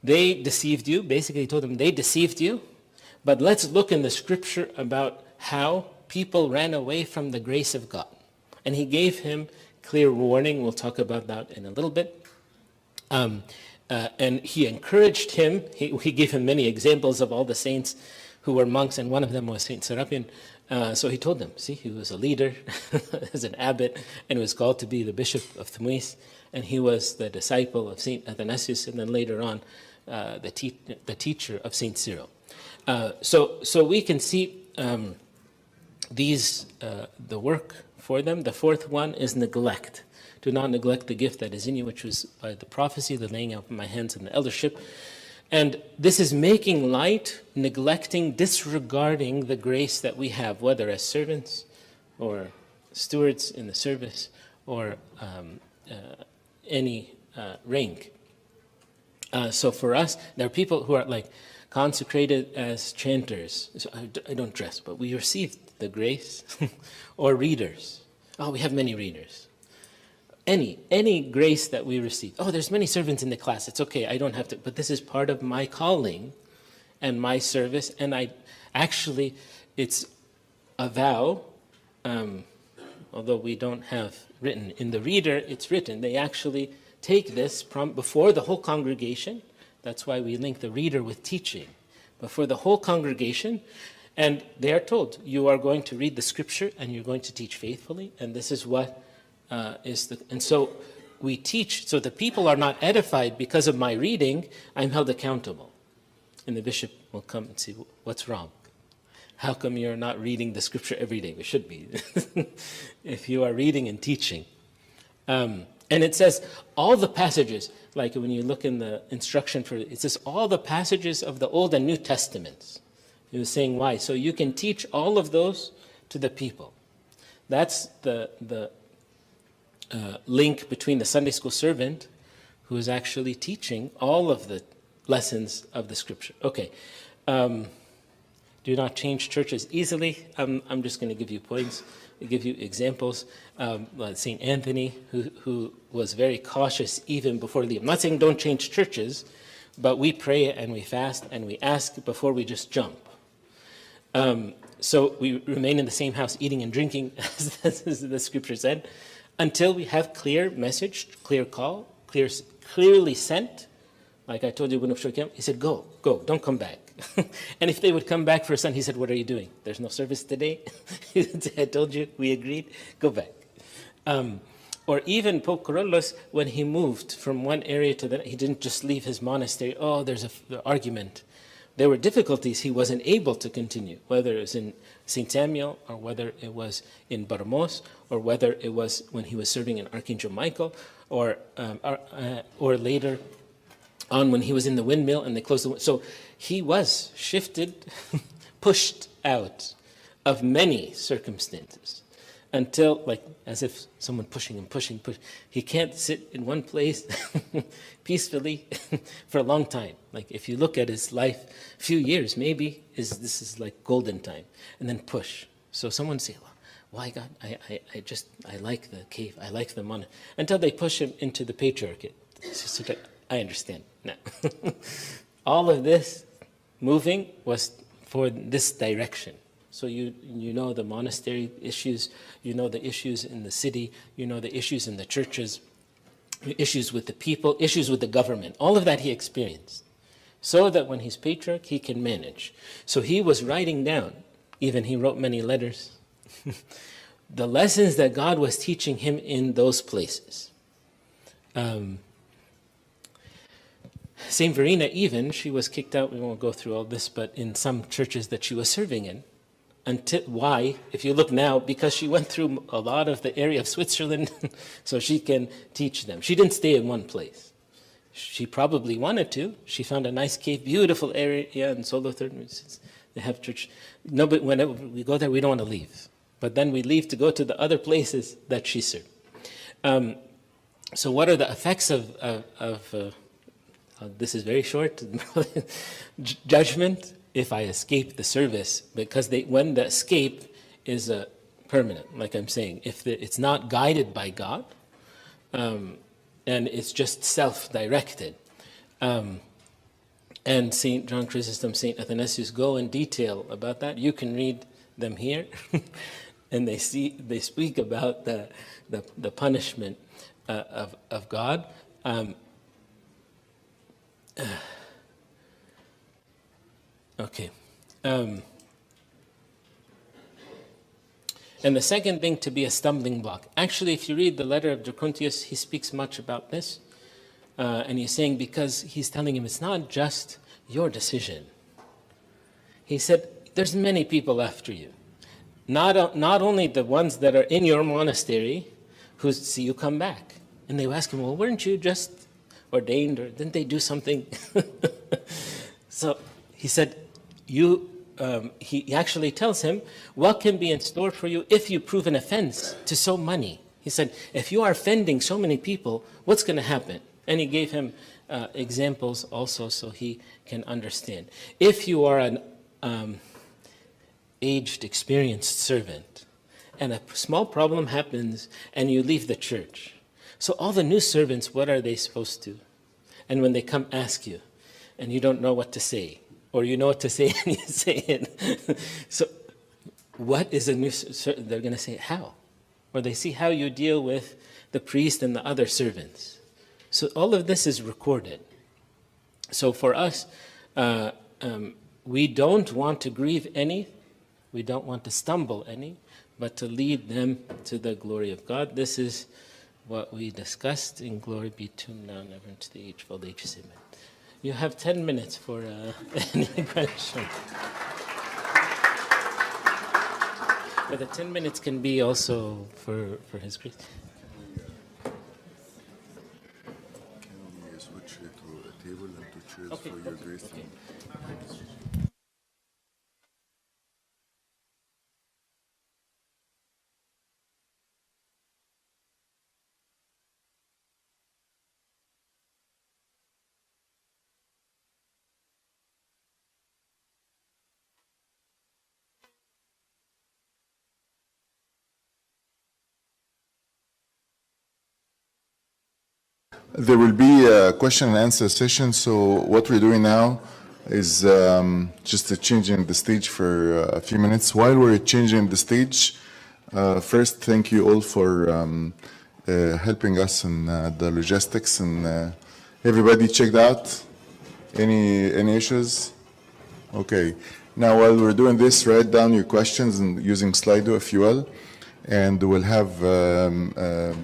They deceived you. Basically, he told them they deceived you. But let's look in the scripture about how people ran away from the grace of God. And he gave him clear warning. We'll talk about that in a little bit. And he encouraged him. He gave him many examples of all the saints who were monks, and one of them was St. Serapion. So he told them, see, he was a leader, as an abbot, and was called to be the bishop of Tmuis, and he was the disciple of St. Athanasius, and then later on, the teacher of St. Cyril. So we can see the work for them. The fourth one is neglect. Do not neglect the gift that is in you, which was by the prophecy, the laying out of my hands, and the eldership. And this is making light, neglecting, disregarding the grace that we have, whether as servants or stewards in the service or any rank. So for us, there are people who are like consecrated as chanters. So I don't dress, but we received the grace. Or readers. Oh, we have many readers. Any grace that we receive. Oh, there's many servants in the class. It's okay, I don't have to. But this is part of my calling and my service. And it's a vow, although we don't have written. In the reader, it's written. They actually take this before the whole congregation. That's why we link the reader with teaching. Before the whole congregation. And they are told, you are going to read the scripture and you're going to teach faithfully. And this is what and so we teach. So the people are not edified because of my reading. I'm held accountable. And the bishop will come and say, what's wrong? How come you're not reading the scripture every day? We should be. If you are reading and teaching. And it says all the passages, like when you look in the instruction for it says all the passages of the Old and New Testaments. He was saying why. So you can teach all of those to the people. That's the link between the Sunday school servant who is actually teaching all of the lessons of the scripture. Okay. Do not change churches easily. I'm just going to give you points, give you examples. Like St. Anthony, who was very cautious even before leaving. I'm not saying don't change churches, but we pray and we fast and we ask before we just jump. So we remain in the same house eating and drinking, as the scripture said, until we have clear message, clear call, clearly sent. Like I told you, he said, go, don't come back. And if they would come back for a son, he said, what are you doing? There's no service today? I told you, we agreed, go back. Or even Pope Kyrillus, when he moved from one area to the he didn't just leave his monastery. Oh, there's an argument. There were difficulties. He wasn't able to continue, whether it was in St. Samuel or whether it was in Barmos or whether it was when he was serving in Archangel Michael or later on when he was in the windmill and they closed the window. So he was shifted, pushed out of many circumstances until, like, as if someone pushing him, pushing. He can't sit in one place peacefully for a long time. Like, if you look at his life, a few years, maybe this is like golden time, and then push. So someone say, well, why God? I like the cave, I like the monastery, until they push him into the patriarchate. So I understand now. All of this moving was for this direction. So you know the monastery issues, you know the issues in the city, you know the issues in the churches, issues with the people, issues with the government. All of that he experienced. So that when he's patriarch, he can manage. So he was writing down, even he wrote many letters, the lessons that God was teaching him in those places. St. Verena even, she was kicked out, we won't go through all this, but in some churches that she was serving in. Why? If you look now, because she went through a lot of the area of Switzerland, so she can teach them. She didn't stay in one place. She probably wanted to. She found a nice cave, beautiful area in Solothurn. They have church. No, but whenever we go there, we don't want to leave. But then we leave to go to the other places that she served. So what are the effects of this is very short, judgment? If I escape the service, because when the escape is permanent, like I'm saying, if it's not guided by God, and it's just self-directed, and St. John Chrysostom, St. Athanasius go in detail about that. You can read them here, and they speak about the punishment of God. Okay. And the second thing, to be a stumbling block. Actually, if you read the letter of Dracontius, he speaks much about this. And he's saying, because he's telling him it's not just your decision. He said, there's many people after you. Not only the ones that are in your monastery who see you come back. And they ask him, well, weren't you just ordained, or didn't they do something? So he said, you he actually tells him, what can be in store for you if you prove an offense to so many? He said, if you are offending so many people, what's going to happen? And he gave him examples also so he can understand. If you are an aged, experienced servant, and a small problem happens and you leave the church, so all the new servants, what are they supposed to? And when they come ask you, and you don't know what to say, or you know what to say and you say it. So what is a new servant? They're going to say, how? Or they see how you deal with the priest and the other servants. So all of this is recorded. So for us, we don't want to grieve any, we don't want to stumble any, but to lead them to the glory of God. This is what we discussed. In glory be to him now and ever into the age of all ages. Amen. You have 10 minutes for any question. But the 10 minutes can be also for his grace. Can we switch to a table and to chairs Okay, for your okay, grace? okay. There will be a question and answer session. So what we're doing now is just changing the stage for a few minutes. While we're changing the stage, first, thank you all for helping us in the logistics. And everybody checked out? Any issues? Okay. Now, while we're doing this, write down your questions and using Slido, if you will. And we'll have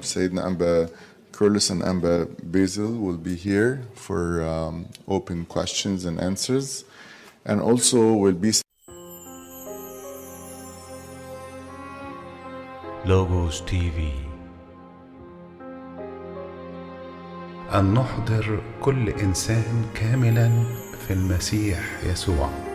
Sayyidina Amba Kيرلس and Amba Bيزل will be here for open questions and answers. And also will be لوجوس تي في. أن نحضر كل إنسان كاملا في المسيح يسوع.